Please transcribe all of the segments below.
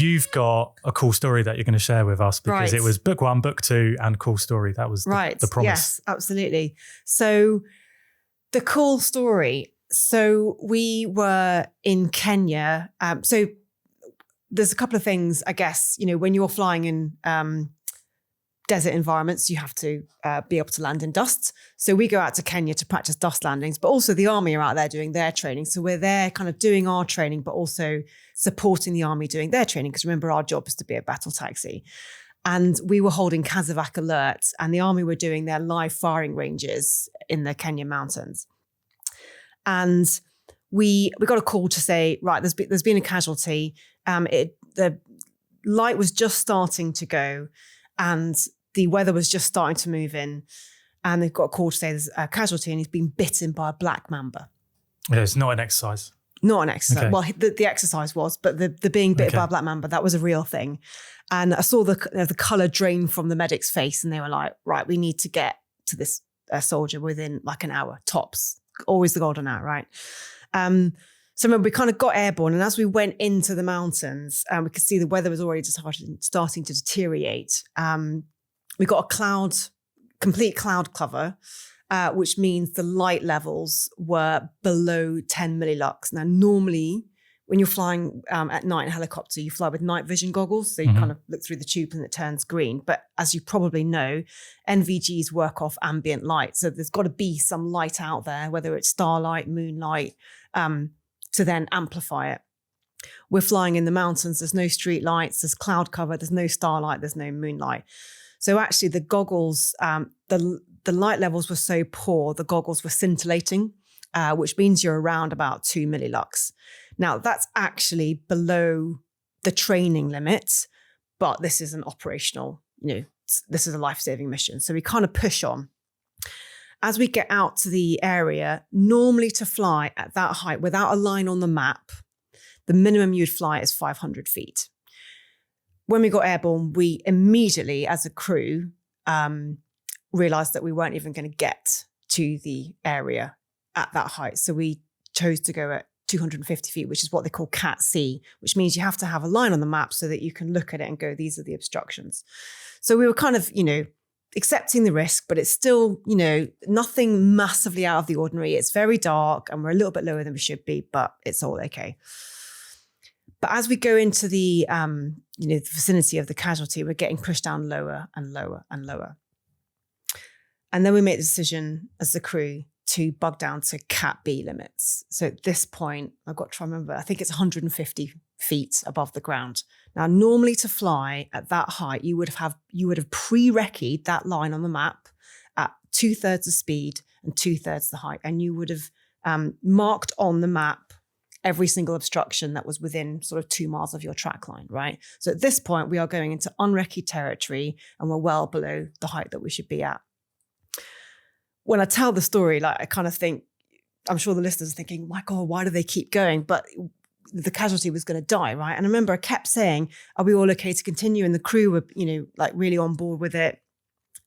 you've got a cool story that you're going to share with us because it was book 1, book 2 and cool story. That was the promise. Yes, absolutely. So the cool story. So we were in Kenya. So there's a couple of things, I guess, when you're flying in desert environments, you have to be able to land in dust. So we go out to Kenya to practice dust landings, but also the army are out there doing their training. So we're there kind of doing our training, but also supporting the army doing their training. Because remember, our job is to be a battle taxi. And we were holding Casevac alert, and the army were doing their live firing ranges in the Kenyan mountains. And we got a call to say, right, there's been a casualty. The light was just starting to go, and the weather was just starting to move in, and they've got a call to say there's a casualty and he's been bitten by a black mamba. Yeah, it's not an exercise. Not an exercise. Okay. Well, the exercise was, but the being bitten by a black mamba, that was a real thing. And I saw the colour drain from the medic's face, and they were like, right, we need to get to this soldier within like an hour, tops. Always the golden hour, right? So remember, we kind of got airborne, and as we went into the mountains, we could see the weather was already starting to deteriorate. We got a complete cloud cover, which means the light levels were below 10 millilux. Now, normally, when you're flying at night in a helicopter, you fly with night vision goggles, so you kind of look through the tube and it turns green. But as you probably know, NVGs work off ambient light, so there's got to be some light out there, whether it's starlight, moonlight, to then amplify it. We're flying in the mountains. There's no street lights. There's cloud cover. There's no starlight. There's no moonlight. So actually the goggles, the light levels were so poor, the goggles were scintillating, which means you're around about 2 millilux. Now that's actually below the training limit, but this is an operational, this is a life-saving mission. So we kind of push on. As we get out to the area, normally to fly at that height without a line on the map, the minimum you'd fly is 500 feet. When we got airborne, we immediately, as a crew, realized that we weren't even going to get to the area at that height. So we chose to go at 250 feet, which is what they call Cat C, which means you have to have a line on the map so that you can look at it and go, these are the obstructions. So we were kind of, accepting the risk, but it's still, nothing massively out of the ordinary. It's very dark and we're a little bit lower than we should be, but it's all okay. But as we go into the, the vicinity of the casualty, we're getting pushed down lower and lower and lower. And then we make the decision as the crew to bug down to Cat B limits. So at this point, I've got to try and remember, I think it's 150 feet above the ground. Now, normally to fly at that height, you would have pre-recce'd that line on the map at 2/3 the speed and 2/3 the height. And you would have marked on the map every single obstruction that was within sort of 2 miles of your track line, right? So at this point, we are going into unrecce'd territory and we're well below the height that we should be at. When I tell the story, I kind of think, I'm sure the listeners are thinking, my God, why do they keep going? But the casualty was going to die, right? And I remember I kept saying, are we all okay to continue? And the crew were, really on board with it.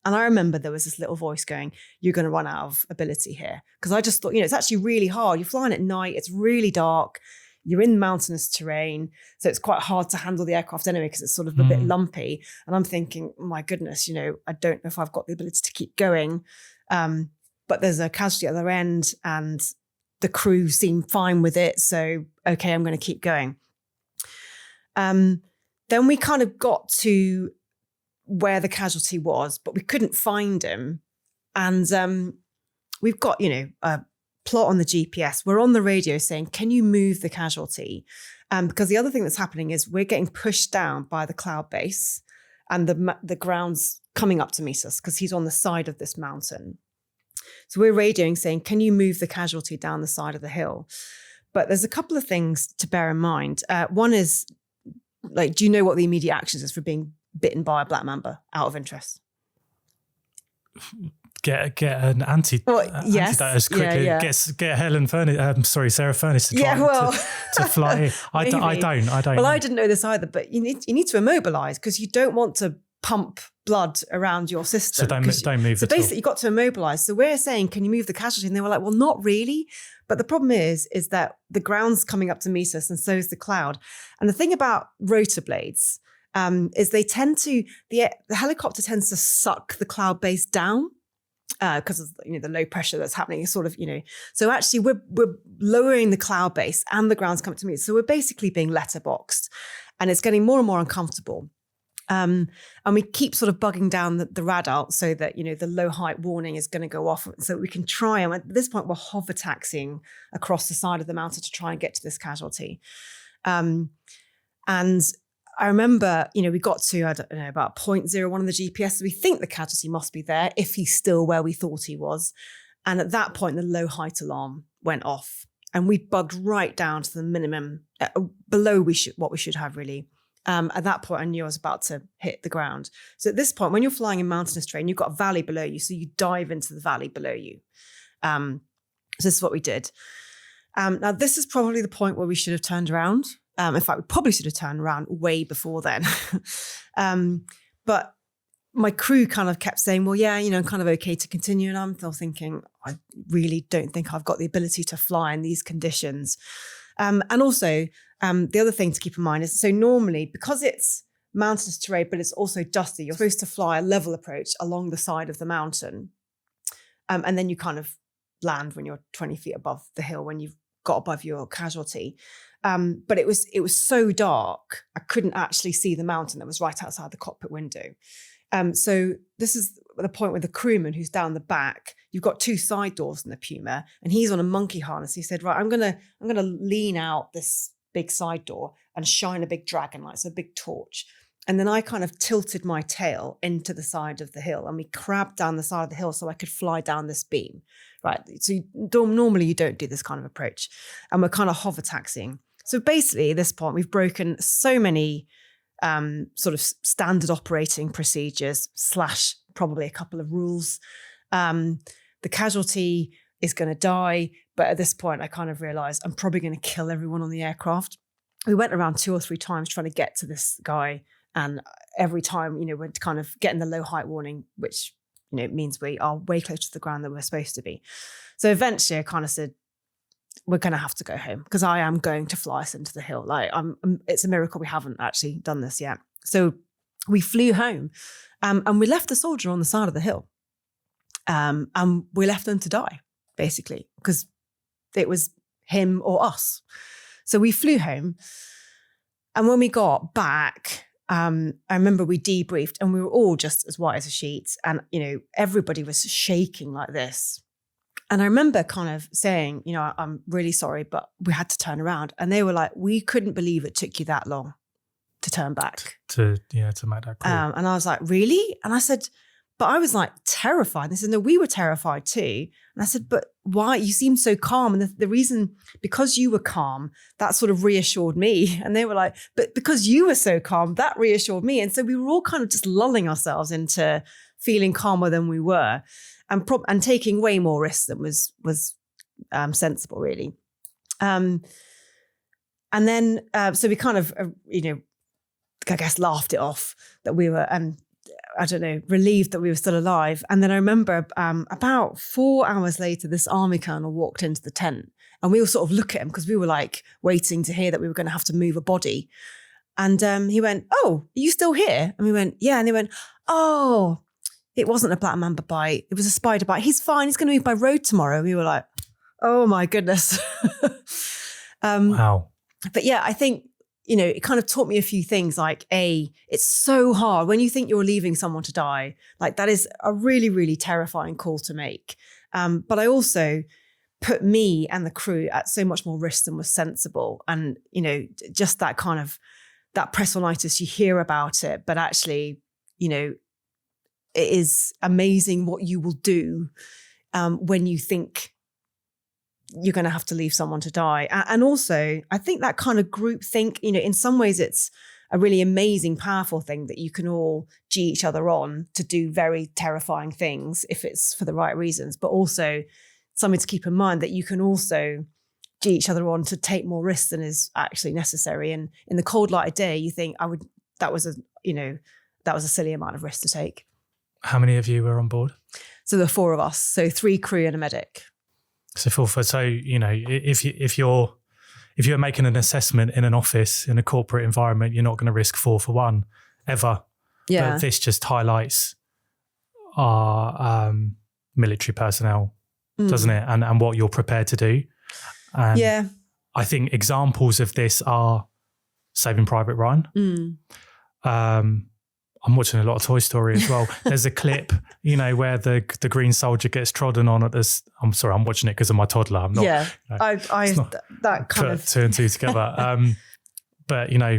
And I remember there was this little voice going, you're going to run out of ability here. Because I just thought, it's actually really hard. You're flying at night. It's really dark. You're in mountainous terrain. So it's quite hard to handle the aircraft anyway, because it's sort of a bit lumpy. And I'm thinking, my goodness, I don't know if I've got the ability to keep going. But there's a casualty at the other end and the crew seem fine with it. So, okay, I'm going to keep going. Then we kind of got to where the casualty was, but we couldn't find him. And we've got, a plot on the GPS. We're on the radio saying, can you move the casualty? Because the other thing that's happening is we're getting pushed down by the cloud base and the ground's coming up to meet us because he's on the side of this mountain. So we're radioing saying, can you move the casualty down the side of the hill? But there's a couple of things to bear in mind. One is, do you know what the immediate actions is for being bitten by a black mamba, out of interest? Get an antidote as quickly. Yeah. Get Sarah Furness to try to fly. I don't. Well, I didn't know this either, but you need to immobilize because you don't want to pump blood around your system. So don't move. So basically, you've got to immobilize. So we're saying, can you move the casualty? And they were like, well, not really. But the problem is that the ground's coming up to meet us, and so is the cloud. And the thing about rotor blades is they tend to, the helicopter tends to suck the cloud base down because of the low pressure that's happening. Sort of, so actually we're lowering the cloud base and the ground's coming to meet us. So we're basically being letterboxed, and it's getting more and more uncomfortable. And we keep sort of bugging down the radar so that, the low height warning is going to go off so we can try. And at this point, we're hover taxiing across the side of the mountain to try and get to this casualty. And I remember, we got to, I don't know, about 0.01 of the GPS. So we think the casualty must be there if he's still where we thought he was. And at that point, the low height alarm went off, and we bugged right down to the minimum, below what we should have really. At that point, I knew I was about to hit the ground. So at this point, when you're flying in mountainous terrain, you've got a valley below you. So you dive into the valley below you. So this is what we did. Now, this is probably the point where we should have turned around. In fact, we probably should have turned around way before then. But my crew kind of kept saying, well, yeah, I'm kind of okay to continue. And I'm still thinking, I really don't think I've got the ability to fly in these conditions. And also, the other thing to keep in mind is, so normally, because it's mountainous terrain, but it's also dusty, you're supposed to fly a level approach along the side of the mountain. And then you kind of land when you're 20 feet above the hill, when you've got above your casualty. But it was so dark, I couldn't actually see the mountain that was right outside the cockpit window. So this is the point where the crewman who's down the back, you've got two side doors in the Puma, and he's on a monkey harness. He said, right, I'm gonna lean out this big side door and shine a big dragon light, so a big torch. And then I kind of tilted my tail into the side of the hill, and we crabbed down the side of the hill so I could fly down this beam, right? So normally you don't do this kind of approach. And we're kind of hover taxiing. So basically at this point, we've broken so many sort of standard operating procedures / probably a couple of rules. The casualty is going to die. But at this point, I kind of realized I'm probably going to kill everyone on the aircraft. We went around 2 or 3 times trying to get to this guy. And every time, we're kind of getting the low height warning, which, means we are way closer to the ground than we're supposed to be. So eventually I kind of said, we're going to have to go home because I am going to fly us into the hill. It's a miracle we haven't actually done this yet. So we flew home and we left the soldier on the side of the hill. And we left them to die, basically, because it was him or us. So we flew home. And when we got back, I remember we debriefed and we were all just as white as a sheet. And, everybody was shaking like this. And I remember kind of saying, I'm really sorry, but we had to turn around. And they were like, we couldn't believe it took you that long to turn back. To make that call. And I was like, really? And I said, but I was like terrified. And they said, no, we were terrified too. And I said, but why? You seem so calm. And the reason, because you were calm, that sort of reassured me. And they were like, but because you were so calm, that reassured me. And so we were all kind of just lulling ourselves into feeling calmer than we were. And taking way more risks than was sensible, really. And then, so we kind of, I guess laughed it off that we were, and I don't know, relieved that we were still alive. And then I remember about 4 hours later, this army colonel walked into the tent, and we all sort of look at him because we were like waiting to hear that we were going to have to move a body. And he went, "Oh, are you still here?" And we went, "Yeah." And they went, "Oh, it wasn't a black mamba bite. It was a spider bite. He's fine. He's going to move by road tomorrow." We were like, oh my goodness. Wow. But yeah, I think, it kind of taught me a few things. Like, it's so hard when you think you're leaving someone to die. Like, that is a really, really terrifying call to make. But I also put me and the crew at so much more risk than was sensible. And, just that kind of, that pressonitis, you hear about it, but actually, it is amazing what you will do when you think you're going to have to leave someone to die. And also, I think that kind of group think, in some ways it's a really amazing, powerful thing that you can all G each other on to do very terrifying things if it's for the right reasons, but also something to keep in mind that you can also G each other on to take more risks than is actually necessary. And in the cold light of day, you think that was a that was a silly amount of risk to take. How many of you were on board? So there were 4 of us, so 3 crew and a medic. So 4 for, so, you know, if you're making an assessment in an office, in a corporate environment, you're not going to risk 4 for 1 ever. Yeah. But this just highlights our military personnel, doesn't it? And what you're prepared to do. And yeah. I think examples of this are Saving Private Ryan. I'm watching a lot of Toy Story as well. There's a clip, you know, where the green soldier gets trodden on at this. I'm sorry, I'm watching it because of my toddler. I'm not. Yeah, You know, that kind of 2 and 2 together. But you know,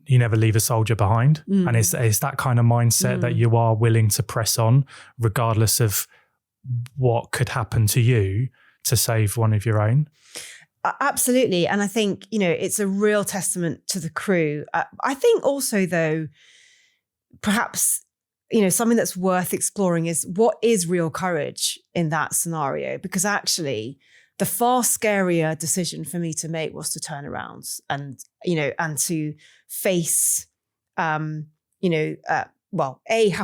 you never leave a soldier behind, and it's that kind of mindset that you are willing to press on, regardless of what could happen to you, to save one of your own. Absolutely, and I think, you know, it's a real testament to the crew. I think also, though, perhaps, you know, something that's worth exploring is what is real courage in that scenario, because actually the far scarier decision for me to make was to turn around and, you know, and to face, have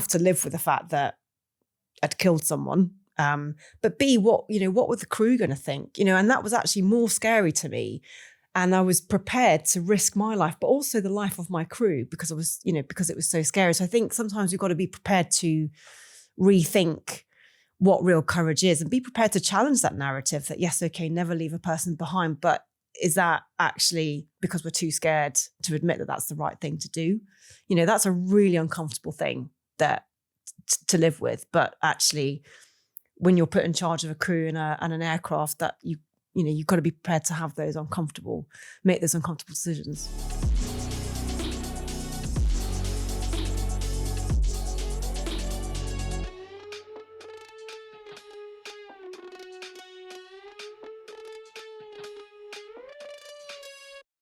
to live with the fact that I'd killed someone. But B, what were the crew going to think? You know, and that was actually more scary to me. And I was prepared to risk my life, but also the life of my crew, because it was so scary. So I think sometimes you've got to be prepared to rethink what real courage is and be prepared to challenge that narrative that, yes, okay, never leave a person behind. But is that actually because we're too scared to admit that that's the right thing to do? You know, that's a really uncomfortable thing to live with. But actually, when you're put in charge of a crew and an aircraft, that you've got to be prepared to make those uncomfortable decisions.